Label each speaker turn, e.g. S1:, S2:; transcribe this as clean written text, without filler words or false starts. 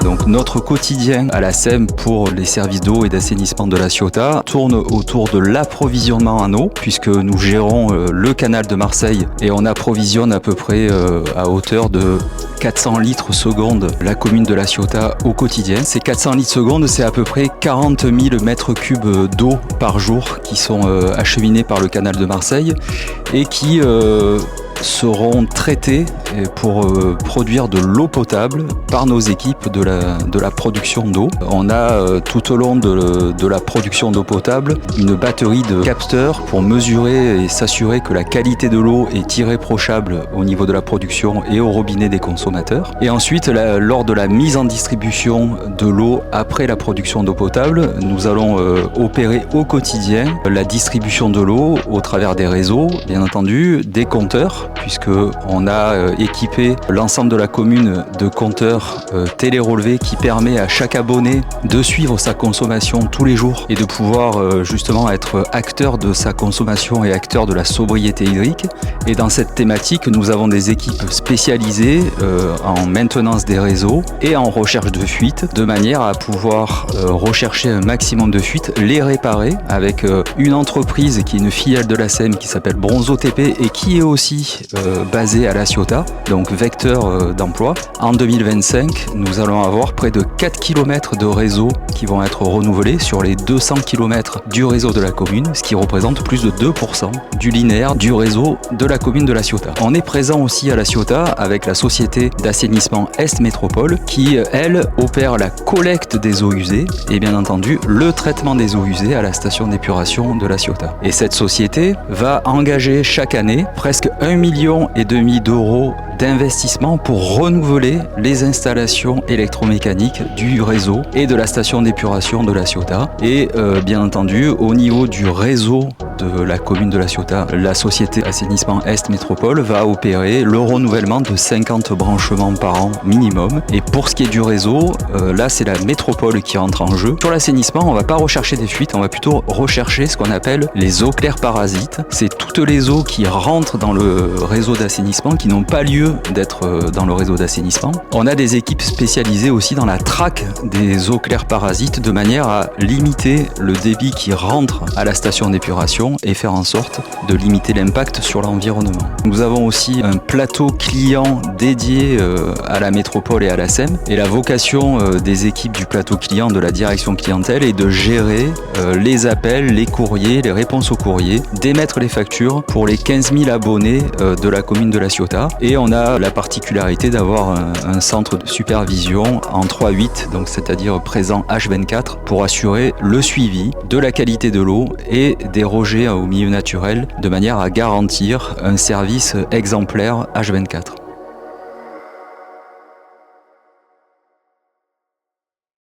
S1: Donc notre quotidien à la SEM pour les services d'eau et d'assainissement de La Ciotat tourne autour de l'approvisionnement en eau, puisque nous gérons le canal de Marseille et on approvisionne à peu près à hauteur de 400 litres seconde la commune de La Ciotat au quotidien. Ces 400 litres seconde, c'est à peu près 40 000 mètres cubes d'eau par jour qui sont acheminés par le canal de Marseille et qui seront traités pour produire de l'eau potable par nos équipes de la production d'eau. On a tout au long de la production d'eau potable une batterie de capteurs pour mesurer et s'assurer que la qualité de l'eau est irréprochable au niveau de la production et au robinet des consommateurs. Et ensuite, lors de la mise en distribution de l'eau après la production d'eau potable, nous allons opérer au quotidien la distribution de l'eau au travers des réseaux, bien entendu, des compteurs, puisqu'on a équipé l'ensemble de la commune de compteurs télérelevés qui permet à chaque abonné de suivre sa consommation tous les jours et de pouvoir justement être acteur de sa consommation et acteur de la sobriété hydrique. Et dans cette thématique, nous avons des équipes spécialisées en maintenance des réseaux et en recherche de fuites, de manière à pouvoir rechercher un maximum de fuites, les réparer avec une entreprise qui est une filiale de la SEM qui s'appelle Bronzo TP et qui est aussi basée à La Ciotat, donc vecteur d'emploi. En 2025, nous allons avoir près de 4 km de réseaux qui vont être renouvelés sur les 200 km du réseau de la commune, ce qui représente plus de 2% du linéaire du réseau de la commune de La Ciotat. On est présent aussi à La Ciotat avec la société d'assainissement Est Métropole qui, elle, opère la collecte des eaux usées et bien entendu le traitement des eaux usées à la station d'épuration de La Ciotat. Et cette société va engager chaque année presque 1,5 million d'euros d'investissement pour renouveler les installations électromécaniques du réseau et de la station d'épuration de La Ciotat. Et bien entendu, au niveau du réseau de la commune de La Ciotat, la société Assainissement Est Métropole va opérer le renouvellement de 50 branchements par an minimum. Et pour ce qui est du réseau, là c'est la métropole qui rentre en jeu. Sur l'assainissement, on ne va pas rechercher des fuites, on va plutôt rechercher ce qu'on appelle les eaux claires parasites. C'est toutes les eaux qui rentrent dans le réseau d'assainissement qui n'ont pas lieu d'être dans le réseau d'assainissement. On a des équipes spécialisées aussi dans la traque des eaux claires parasites de manière à limiter le débit qui rentre à la station d'épuration et faire en sorte de limiter l'impact sur l'environnement. Nous avons aussi un plateau client dédié à la métropole et à la SEM. Et la vocation des équipes du plateau client de la direction clientèle est de gérer les appels, les courriers, les réponses aux courriers, d'émettre les factures pour les 15 000 abonnés de la commune de La Ciotat. Et on a la particularité d'avoir un centre de supervision en 3-8, donc c'est-à-dire présent H24 pour assurer le suivi de la qualité de l'eau et des rejets au milieu naturel de manière à garantir un service exemplaire H24.